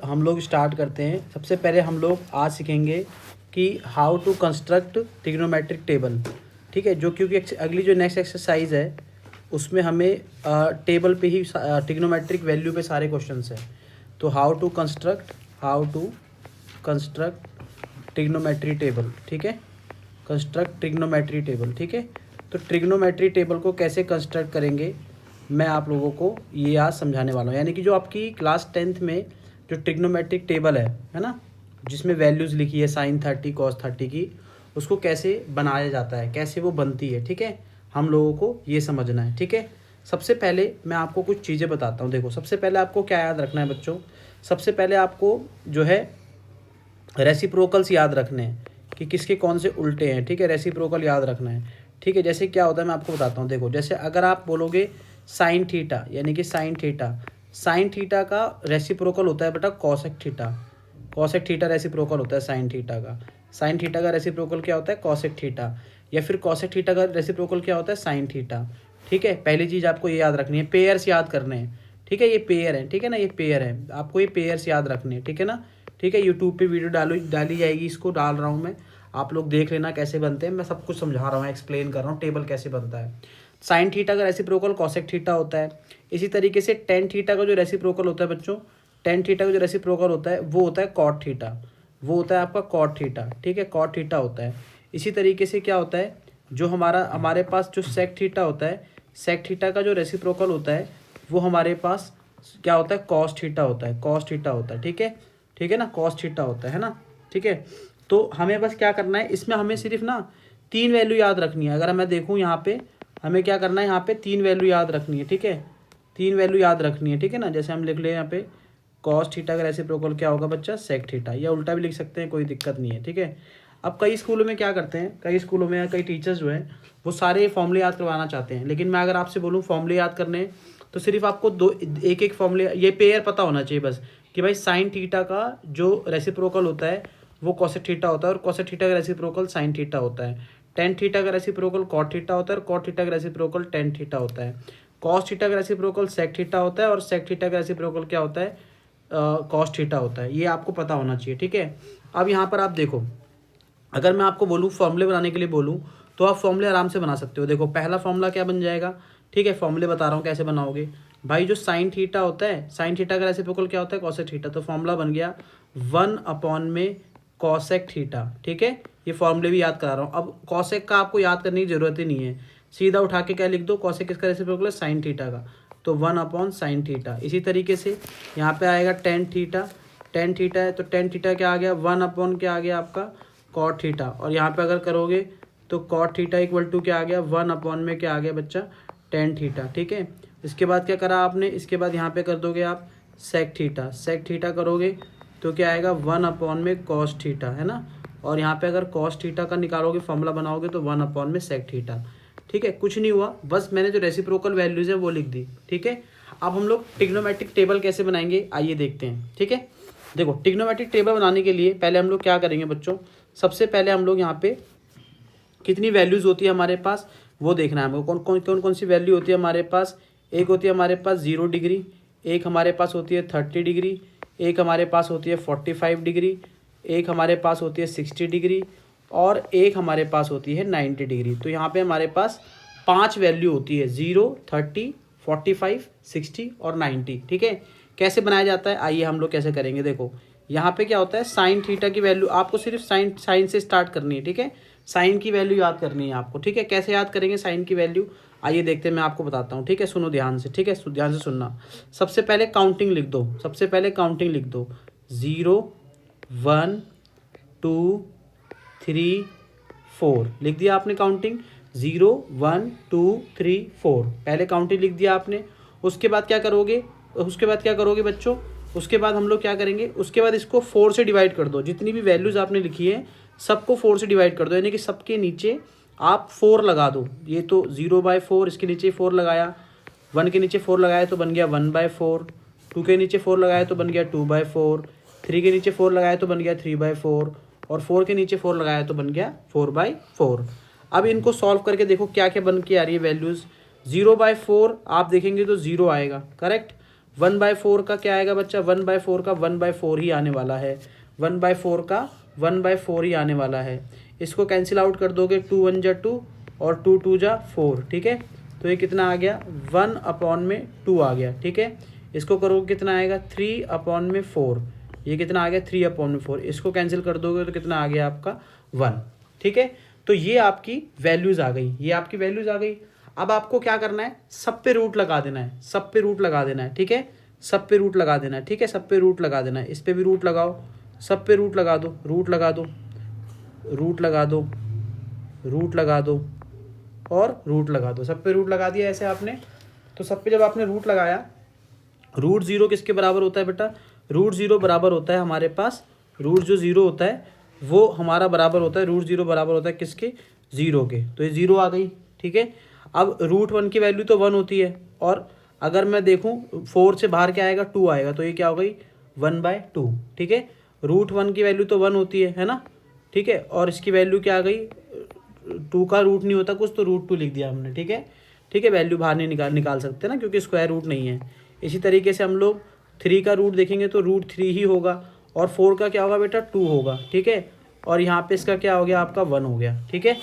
हम लोग स्टार्ट करते हैं। सबसे पहले हम लोग आज सीखेंगे कि how to construct trigonometric table. ठीक है, जो क्योंकि अगली जो नेक्स्ट एक्सरसाइज है उसमें हमें टेबल पे ही ट्रिग्नोमेट्रिक वैल्यू पे सारे क्वेश्चंस हैं। तो how to construct trigonometry table. ठीक है, कंस्ट्रक्ट ट्रिग्नोमेट्री टेबल। ठीक है, तो ट्रिग्नोमेट्री टेबल को कैसे कंस्ट्रक्ट करेंगे मैं आप लोगों को ये आज समझाने वाला हूँ। यानी कि जो आपकी क्लास 10th में जो ट्रिग्नोमेट्रिक टेबल है ना, जिसमें वैल्यूज़ लिखी है साइन 30 कॉस 30 की, उसको कैसे बनाया जाता है, कैसे वो बनती है। ठीक है, हम लोगों को ये समझना है। ठीक है, सबसे पहले मैं आपको कुछ चीज़ें बताता हूँ। देखो, सबसे पहले आपको क्या याद रखना है बच्चों, सबसे पहले आपको जो है रेसिप्रोकल्स याद रखने हैं कि किसके कौन से उल्टे हैं। ठीक है, रेसिप्रोकल याद रखना है। ठीक है, जैसे क्या होता है मैं आपको बताता हूँ। देखो, जैसे अगर आप बोलोगे साइन थीटा, यानी कि साइन थीटा का रेसिप्रोकल होता है बेटा cosec theta. Cosec theta reciprocal होता है साइन थीटा का। साइन थीटा का रेसिप्रोकल क्या होता है, कॉसेक थीटा। या फिर कॉसेक थीटा का रेसिप्रोकल क्या होता है, साइन थीटा। ठीक है, पहली चीज़ आपको ये याद रखनी है, पेयर्स याद करने हैं। ठीक है, ये पेयर है, ठीक है ना, ये पेयर है, आपको ये पेयर्स याद रखने हैं। ठीक है ना, ठीक है, यूट्यूब पे वीडियो डाली जाएगी, इसको डाल रहा हूँ मैं, आप लोग देख लेना कैसे बनते हैं। मैं सब कुछ समझा रहा हूँ, एक्सप्लेन कर रहा हूँ टेबल कैसे बनता है। साइन थीटा का रेसिप्रोकल कॉसेक थीटा होता है। इसी तरीके से टेन थीटा का जो रेसिप्रोकल होता है बच्चों, टेन थीटा का जो रेसिप्रोकल होता है वो होता है कॉट थीटा, वो होता है आपका कॉट थीटा। ठीक है, कॉट थीटा होता है। इसी तरीके से क्या होता है, जो हमारे पास जो सेक थीटा होता है, सेक थीटा का जो रेसिप्रोकल होता है वो हमारे पास क्या होता है, कॉस थीटा होता है, कॉस थीटा होता है। ठीक है, ठीक है ना, कॉस थीटा होता है ना। ठीक है, तो हमें बस क्या करना है, इसमें हमें सिर्फ ना 3 वैल्यू याद रखनी है। अगर मैं देखूँ यहाँ पे, हमें क्या करना है, यहाँ पे 3 वैल्यू याद रखनी है। ठीक है, 3 वैल्यू याद रखनी है। ठीक है ना, जैसे हम लिख ले यहाँ पे कॉस थीटा का रेसिप्रोकल क्या होगा बच्चा, सेक थीटा, या उल्टा भी लिख सकते हैं, कोई दिक्कत नहीं है। ठीक है, अब कई स्कूलों में क्या करते हैं, कई स्कूलों में या कई टीचर्स जो हैं वो सारे फॉर्मूले याद करवाना चाहते हैं। लेकिन मैं अगर आपसे बोलूँ फॉर्मूले याद करने, तो सिर्फ आपको एक एक फॉर्मूले, ये पेयर पता होना चाहिए बस, कि भाई साइन थीटा का जो रेसिप्रोकल होता है वो कॉसेक थीटा होता है, और कॉसेक थीटा का रेसिप्रोकल साइन थीटा होता है। टेन थीटा का रेसिप्रोकल कॉट थीटा होता है, और कॉट थीटा का रेसिप्रोकल टेन थीटा होता है। कॉस थीटा का रेसिप्रोकल सेक थीटा होता है, और सेक थीटा का रेसिप्रोकल क्या होता है, कॉस थीटा होता है। ये आपको पता होना चाहिए। ठीक है, अब यहाँ पर आप देखो, अगर मैं आपको बोलूँ फॉर्मूले बनाने के लिए बोलूँ, तो आप फॉर्मूले आराम से बना सकते हो। देखो, पहला फॉर्मूला क्या बन जाएगा, ठीक है, फॉर्मूले बता रहा हूँ कैसे बनाओगे भाई। जो साइन थीटा होता है, साइन थीटा का रेसिप्रोकल क्या होता है, कॉसेक थीटा। तो फॉर्मूला बन गया 1 में कॉसेक थीटा। ठीक है, ये फॉर्मूले भी याद करा रहा हूँ। अब कॉसेक का आपको याद करने की जरूरत ही नहीं है, सीधा उठा के क्या लिख दो, कॉसेक किसका रेसिप्रोकल है, साइन थीटा का, तो 1/sin थीटा। इसी तरीके से यहाँ पे आएगा टेन थीटा, टेन थीटा है तो टेन थीटा क्या आ गया, 1 क्या आ गया आपका, कॉट थीटा। और यहाँ पे अगर करोगे तो कॉट थीटा इक्वल टू क्या आ गया, 1 में क्या आ गया बच्चा, टेन थीटा। ठीक है, इसके बाद क्या करा आपने, इसके बाद यहाँ पे कर दोगे आप सेक थीटा, सेक थीटा करोगे तो क्या आएगा, 1 में कॉस थीटा, है ना। और यहाँ पे अगर कॉस थीटा का निकालोगे, फॉर्मूला बनाओगे, तो 1 में सेक थीटा। ठीक है, कुछ नहीं हुआ, बस मैंने जो रेसिप्रोकल वैल्यूज है वो लिख दी। ठीक है, अब हम लोग ट्रिग्नोमेट्रिक टेबल कैसे बनाएंगे आइए देखते हैं। ठीक है, देखो, ट्रिग्नोमेट्रिक टेबल बनाने के लिए पहले हम लोग क्या करेंगे बच्चों, सबसे पहले हम लोग यहाँ पे कितनी वैल्यूज़ होती है हमारे पास वो देखना है हमको। कौन सी वैल्यू होती है हमारे पास, एक होती है हमारे पास 0 डिग्री, एक हमारे पास होती है 30 डिग्री, एक हमारे पास होती है 45 डिग्री, एक हमारे पास होती है 60 डिग्री, और एक हमारे पास होती है 90 डिग्री। तो यहाँ पे हमारे पास 5 वैल्यू होती है, 0, 30, 45, 60 और 90। ठीक है, कैसे बनाया जाता है आइए हम लोग कैसे करेंगे। देखो, यहाँ पे क्या होता है, साइन थीटा की वैल्यू आपको सिर्फ साइन से स्टार्ट करनी है। ठीक है, साइन की वैल्यू याद करनी है आपको। ठीक है, कैसे याद करेंगे साइन की वैल्यू आइए देखते हैं, मैं आपको बताता हूँ। ठीक है, सुनो ध्यान से, ठीक है, ध्यान से सुनना। सबसे पहले काउंटिंग लिख दो, सबसे पहले काउंटिंग लिख दो, 0, 1, 2, 3, 4 लिख दिया आपने काउंटिंग, 0, 1, 2, 3, 4 पहले काउंटिंग लिख दिया आपने। उसके बाद क्या करोगे, उसके बाद क्या करोगे बच्चों, उसके बाद हम लोग क्या करेंगे, उसके बाद इसको 4 से डिवाइड कर दो। जितनी भी वैल्यूज़ आपने लिखी है सबको 4 से डिवाइड कर दो, यानी कि सबके नीचे आप 4 लगा दो। ये तो 0/4, इसके नीचे 4 लगाया, 1 के नीचे 4 लगाया तो बन गया 1/4, 2 के नीचे 4 लगाया तो बन गया 2/4, 3 के नीचे 4 लगाया तो बन गया 3/4, और 4 के नीचे 4 लगाया तो बन गया 4/4। अब इनको सॉल्व करके देखो क्या क्या बन के आ रही है वैल्यूज़। 0/4 आप देखेंगे तो 0 आएगा, करेक्ट। 1/4 का क्या आएगा बच्चा, 1/4 का 1/4 ही आने वाला है, 1/4 का 1/4 ही आने वाला है। इसको कैंसिल आउट कर दोगे, 2 1 जा 2 और 2 2 जा 4, ठीक है। तो ये कितना आ गया, 1/2 आ गया, ठीक है। इसको करोगे कितना आएगा, 3/4, ये कितना आ गया 3/4। इसको कैंसिल कर दोगे तो कितना आ गया आपका 1, ठीक है। तो ये आपकी वैल्यूज़ आ गई, ये आपकी वैल्यूज़ आ गई। अब आपको क्या करना है, सब पे रूट लगा देना है, सब पे रूट लगा देना है, ठीक है। सब पे रूट लगा देना है, ठीक है, सब पे रूट लगा देना है। इस पे भी रूट लगाओ, सब पे रूट लगा दो, रूट लगा दो, रूट लगा दो, रूट लगा दो और रूट लगा दो। सब पे रूट लगा दिया ऐसे आपने। तो सब पे जब आपने रूट लगाया, रूट 0 किसके बराबर होता है बेटा, रूट 0 बराबर होता है हमारे पास, रूट जो 0 होता है वो हमारा बराबर होता है, रूट 0 बराबर होता है किसके, 0 के। तो ये 0 आ गई, ठीक है। अब रूट 1 की वैल्यू तो 1 होती है, और अगर मैं देखूँ 4 से बाहर क्या आएगा, 2 आएगा, तो ये क्या हो गई 1/2, ठीक है। रूट 1 की वैल्यू तो 1 होती है ना, ठीक है। और इसकी वैल्यू क्या आ गई, 2 का रूट नहीं होता कुछ, तो रूट 2 लिख दिया हमने, ठीक है, ठीक है। वैल्यू बाहर नहीं निकाल सकते ना, क्योंकि स्क्वायर रूट नहीं है। इसी तरीके से हम लोग 3 का रूट देखेंगे तो रूट 3 ही होगा, और 4 का क्या होगा बेटा, 2 होगा, ठीक है। और यहाँ पे इसका क्या हो गया आपका 1 हो गया, ठीक है।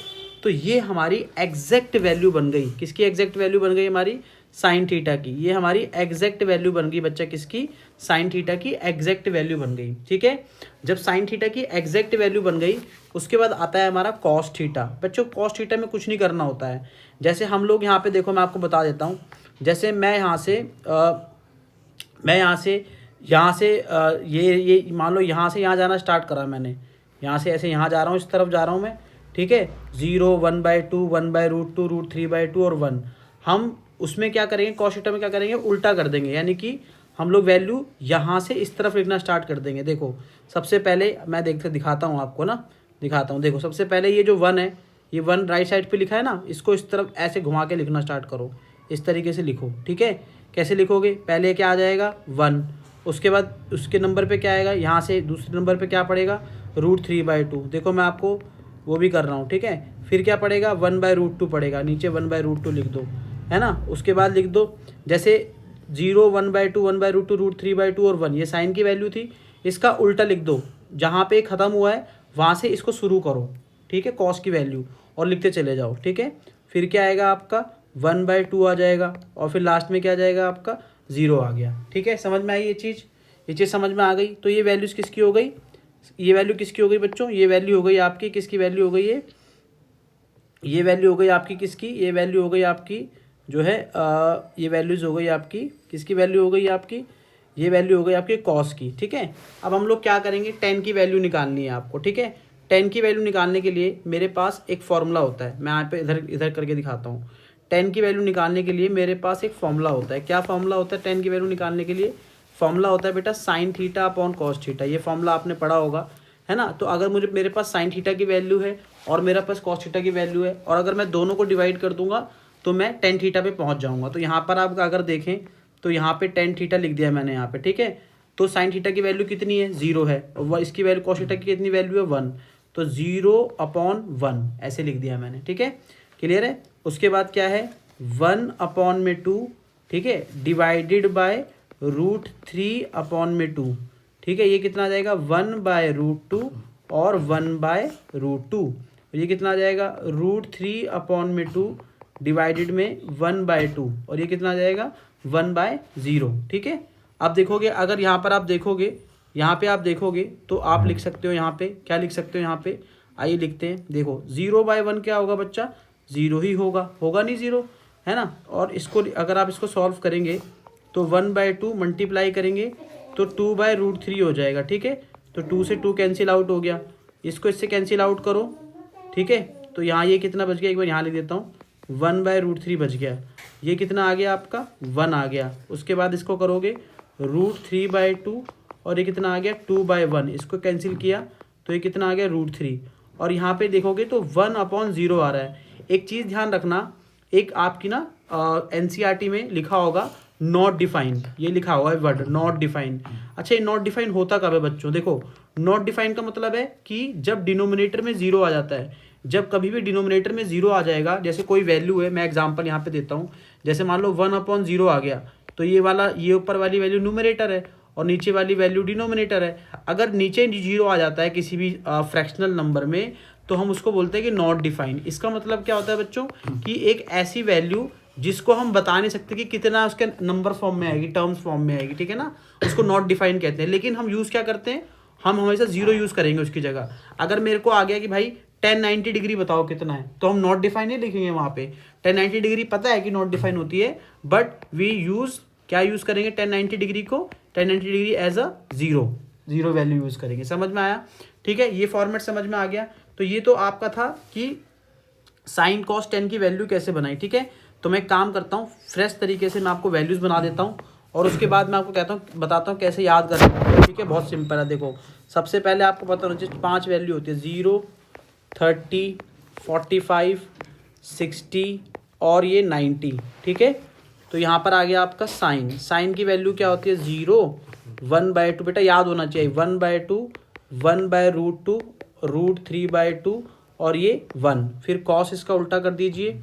तो ये हमारी एग्जैक्ट वैल्यू बन गई, किसकी एग्जैक्ट वैल्यू बन गई, हमारी साइन थीटा की। ये हमारी एग्जैक्ट वैल्यू बन गई बच्चा, किसकी, साइन थीटा की एग्जैक्ट वैल्यू बन गई, ठीक है। जब साइन थीटा की एग्जैक्ट वैल्यू बन गई, उसके बाद आता है हमारा कॉस थीटा। बच्चों कॉस थीटा में कुछ नहीं करना होता है। जैसे हम लोग यहाँ पे देखो, मैं आपको बता देता हूँ। जैसे मैं यहाँ से ये मान लो यहाँ से यहाँ जाना स्टार्ट करा मैंने, यहाँ से ऐसे यहाँ जा रहा हूँ, इस तरफ जा रहा हूँ मैं, ठीक है। 0 1/2 1/√2 √3/2 और 1। हम उसमें क्या करेंगे, कॉस थीटा में क्या करेंगे, उल्टा कर देंगे, यानी कि हम लोग वैल्यू यहाँ से इस तरफ लिखना स्टार्ट कर देंगे। देखो सबसे पहले मैं दिखाता हूँ आपको ना, दिखाता हूँ। देखो सबसे पहले ये जो 1 है, ये 1 राइट साइड पे लिखा है ना, इसको इस तरफ ऐसे घुमा के लिखना स्टार्ट करो, इस तरीके से लिखो, ठीक है। कैसे लिखोगे, पहले क्या आ जाएगा 1, उसके बाद उसके नंबर पे क्या आएगा, यहाँ से दूसरे नंबर पे क्या पड़ेगा, √3/2। देखो मैं आपको वो भी कर रहा हूँ, ठीक है। फिर क्या पड़ेगा, 1/√2 पड़ेगा, नीचे 1/√2 लिख दो, है ना। उसके बाद लिख दो जैसे 0 1/2 1/√2 √3/2 और 1, ये साइन की वैल्यू थी। इसका उल्टा लिख दो, जहाँ पे ख़त्म हुआ है वहाँ से इसको शुरू करो, ठीक है, कॉस की वैल्यू, और लिखते चले जाओ, ठीक है। फिर क्या आएगा आपका 1/2 आ जाएगा, और फिर लास्ट में क्या आ जाएगा आपका 0 आ गया, ठीक है। समझ में आई ये चीज़ समझ में आ गई। तो ये वैल्यूज़ किसकी हो गई, ये वैल्यू किसकी हो गई बच्चों, ये वैल्यू हो गई आपकी, किसकी वैल्यू हो गई, ये वैल्यू हो गई आपकी किसकी, ये वैल्यू हो गई आपकी जो है ये वैल्यूज़ हो गई आपकी, किसकी वैल्यू हो गई आपकी, ये वैल्यू हो गई आपकी कॉस की, ठीक है। अब हम लोग क्या करेंगे, 10 की वैल्यू निकालनी है आपको, ठीक है। 10 की वैल्यू निकालने के लिए मेरे पास एक फॉर्मूला होता है, मैं यहाँ पे इधर करके दिखाता हूँ। 10 की वैल्यू निकालने के लिए मेरे पास एक फॉर्मूला होता है। क्या फॉर्मूला होता है 10 की वैल्यू निकालने के लिए, फॉर्मूला होता है बेटा sine theta upon cos theta. ये फॉर्मूला आपने पढ़ा होगा, है ना। तो अगर मेरे पास साइन थीटा की वैल्यू है और मेरे पास कॉस थीटा की वैल्यू है, और अगर मैं दोनों को डिवाइड कर दूंगा तो मैं टेन थीटा पे पहुंच जाऊंगा। तो यहाँ पर आप अगर देखें तो यहाँ पे टेन थीटा लिख दिया मैंने यहाँ पे, ठीक है। तो साइन थीटा की वैल्यू कितनी है, 0 है, और इसकी वैल्यू कॉस थीटा की कितनी वैल्यू है 1, तो 0/1 ऐसे लिख दिया मैंने, ठीक है। क्लियर है। उसके बाद क्या है 1/2, ठीक है, डिवाइडेड बाय √3/2, ठीक है। ये कितना आ जाएगा 1/√2 और 1/√2, ये कितना आ जाएगा √3/2 डिवाइडेड में 1/2, और ये कितना आ जाएगा 1/0, ठीक है। अब देखोगे, अगर यहाँ पर आप देखोगे, यहाँ पे आप देखोगे तो आप लिख सकते हो, यहाँ पे क्या लिख सकते हो, यहाँ पे आइए लिखते हैं। देखो 0/1 क्या होगा बच्चा, 0 ही होगा नहीं 0, है ना। और इसको अगर आप इसको सॉल्व करेंगे तो 1/2 मल्टीप्लाई करेंगे तो 2/√3 हो जाएगा, ठीक है। तो 2 से 2 कैंसिल आउट हो गया, इसको इससे कैंसिल आउट करो, ठीक है। तो यहाँ ये कितना बच गया, एक बार यहाँ लिख देता हूँ, 1/√3 बच गया। ये कितना आ गया आपका 1 आ गया। उसके बाद इसको करोगे √3/2, और ये कितना आ गया 2/1, इसको कैंसिल किया तो ये कितना आ गया √3, और यहाँ पे देखोगे तो 1/0 आ रहा है। एक चीज़ ध्यान रखना, एक आपकी ना NCERT में लिखा होगा नॉट डिफाइंड, ये लिखा हुआ है वर्ड नॉट डिफाइंड। अच्छा, ये नॉट डिफाइंड होता कब है बच्चों, देखो नॉट डिफाइंड का मतलब है कि जब डिनोमिनेटर में 0 आ जाता है, जब कभी भी डिनोमिनेटर में 0 आ जाएगा, जैसे कोई वैल्यू है, मैं एग्जांपल यहाँ पे देता हूँ, जैसे मान लो 1/0 आ गया, तो ये ऊपर वाली वैल्यू न्यूमरेटर है और नीचे वाली वैल्यू डिनोमिनेटर है। अगर नीचे 0 आ जाता है किसी भी फ्रैक्शनल नंबर में तो हम उसको बोलते हैं कि नॉट डिफाइंड। इसका मतलब क्या होता है बच्चों कि एक ऐसी वैल्यू जिसको हम बता नहीं सकते कि कितना उसके नंबर फॉर्म में आएगी, टर्म्स फॉर्म में आएगी, ठीक है ना, उसको नॉट डिफाइंड कहते हैं। लेकिन हम यूज़ क्या करते हैं, हम हमेशा 0 यूज़ करेंगे उसकी जगह। अगर मेरे को आ गया कि भाई 1090 डिग्री बताओ कितना है, तो हम नॉट डिफाइन नहीं लिखेंगे वहाँ पे। 1090 डिग्री पता है कि नॉट डिफाइन होती है, बट वी यूज़ क्या यूज़ करेंगे 1090 डिग्री को, 1090 degree as a zero value use करेंगे। समझ में आया? ठीक है, ये फॉर्मेट समझ में आ गया। तो ये तो आपका था कि साइन कॉस 10 की वैल्यू कैसे बनाई। ठीक है, तो मैं काम करता हूँ फ्रेश तरीके से, मैं आपको वैल्यूज़ बना देता हूँ और उसके बाद मैं आपको बताता हूँ कैसे याद करना है। ठीक है, बहुत सिंपल है। देखो, सबसे पहले आपको पता होना चाहिए 5 वैल्यू होती है, 0, 30, 45, 60 और ये 90। ठीक है, तो यहाँ पर आ गया आपका साइन की वैल्यू क्या होती है, 0, 1/2, बेटा याद होना चाहिए, 1/2, 1/√2, √3/2 और ये 1। फिर कॉस इसका उल्टा कर दीजिए,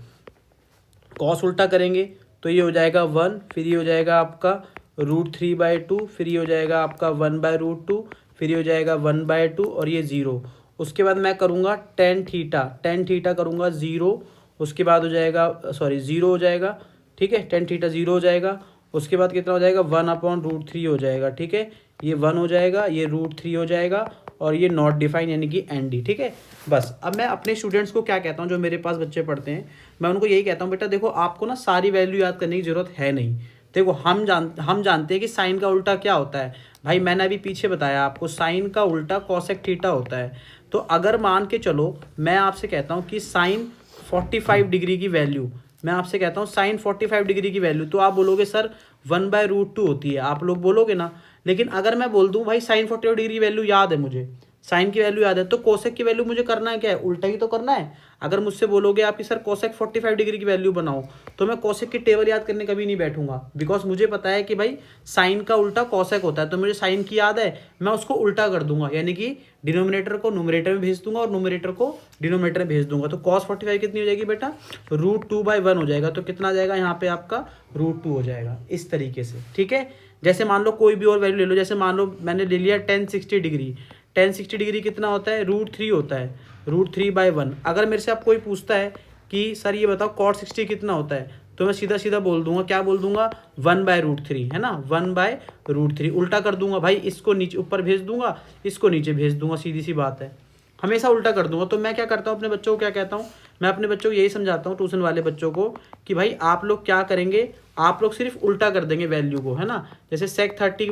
कॉस उल्टा करेंगे तो ये हो जाएगा 1, फिर ये हो जाएगा आपका √3/2, फिर ये हो जाएगा आपका 1/√2, फिर ये हो जाएगा 1/2 और ये 0। उसके बाद मैं करूँगा टेन थीटा करूँगा 0, उसके बाद हो जाएगा 0 हो जाएगा। ठीक है, टेन थीटा 0 हो जाएगा। उसके बाद कितना हो जाएगा 1/√3 हो जाएगा। ठीक है, ये 1 हो जाएगा, ये √3 हो जाएगा और ये नॉट डिफाइन यानी कि एनडी। ठीक है, बस अब मैं अपने स्टूडेंट्स को क्या कहता हूँ, जो मेरे पास बच्चे पढ़ते हैं, मैं उनको यही कहता हूँ, बेटा देखो आपको ना सारी वैल्यू याद करने की ज़रूरत है नहीं। देखो हम जानते हैं कि साइन का उल्टा क्या होता है। भाई मैंने अभी पीछे बताया आपको, साइन का उल्टा कॉसेक थीटा होता है। तो अगर मान के चलो मैं आपसे कहता हूँ कि साइन 45 डिग्री की वैल्यू, मैं आपसे कहता हूँ साइन 45 डिग्री की वैल्यू, तो आप बोलोगे सर 1/√2 होती है, आप लोग बोलोगे ना। लेकिन अगर मैं बोल दूं भाई साइन 45 डिग्री की वैल्यू याद है मुझे, साइन की वैल्यू याद है, तो कोसेक की वैल्यू मुझे करना है क्या है, उल्टा ही तो करना है। अगर मुझसे बोलोगे आप कि सर कोसेक 45 डिग्री की वैल्यू बनाओ, तो मैं कोसेक की टेबल याद करने कभी नहीं बैठूंगा, बिकॉज मुझे पता है कि भाई साइन का उल्टा कोसेक होता है। तो मुझे साइन की याद है, मैं उसको उल्टा कर दूंगा, यानी कि डिनोमिनेटर को न्यूमरेटर में भेज दूंगा और न्यूमरेटर को डिनोमिनेटर में भेज दूंगा। तो cos 45 कितनी हो जाएगी बेटा, √2/1 हो जाएगा। तो कितना आ जाएगा यहाँ पे आपका √2 हो जाएगा, इस तरीके से। ठीक है, जैसे मान लो कोई भी और वैल्यू ले लो, जैसे मान लो मैंने ले लिया 1060 डिग्री, 1060 डिग्री कितना होता है, √3 होता है, √3/1। अगर मेरे से आप कोई पूछता है कि सर ये बताओ cot 60 कितना होता है, तो मैं सीधा सीधा बोल दूंगा, क्या बोल दूंगा, 1/√3, है ना, 1/√3। उल्टा कर दूंगा भाई, इसको नीचे ऊपर भेज दूंगा, इसको नीचे भेज दूंगा, सीधी सी बात है, हमेशा उल्टा कर दूंगा। तो मैं क्या करता हूँ अपने बच्चों को, क्या कहता हूँ, मैं अपने बच्चों को यही समझाता हूँ, ट्यूशन वाले बच्चों को, कि भाई आप लोग क्या करेंगे, आप लोग सिर्फ उल्टा कर देंगे वैल्यू को, है ना। जैसे सेक 30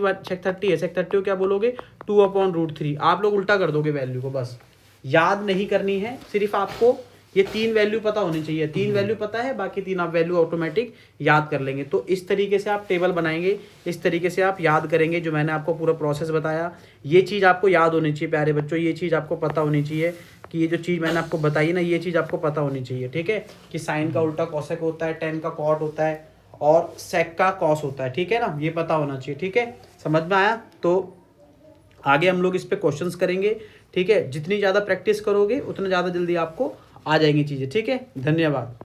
है, सेक 30 को क्या बोलोगे, 2/√3, आप लोग उल्टा कर दोगे वैल्यू को। बस याद नहीं करनी है, सिर्फ आपको ये 3 वैल्यू पता होनी चाहिए। 3 वैल्यू पता है, बाकी 3 आप वैल्यू ऑटोमेटिक याद कर लेंगे। तो इस तरीके से आप टेबल बनाएंगे, इस तरीके से आप याद करेंगे, जो मैंने आपको पूरा प्रोसेस बताया। ये चीज़ आपको याद होनी चाहिए प्यारे बच्चों, ये चीज़ आपको पता होनी चाहिए कि ये जो चीज़ मैंने आपको बताई ना, ये चीज़ आपको पता होनी चाहिए। ठीक है, कि साइन का उल्टा कॉसेक होता है, टेन का कॉट होता है और सेक का कॉस होता है। ठीक है ना, ये पता होना चाहिए। ठीक है, समझ में आया? तो आगे हम लोग इस पे क्वेश्चंस करेंगे। ठीक है, जितनी ज़्यादा प्रैक्टिस करोगे उतना ज़्यादा जल्दी आपको आ जाएंगी चीज़ें। ठीक है, धन्यवाद।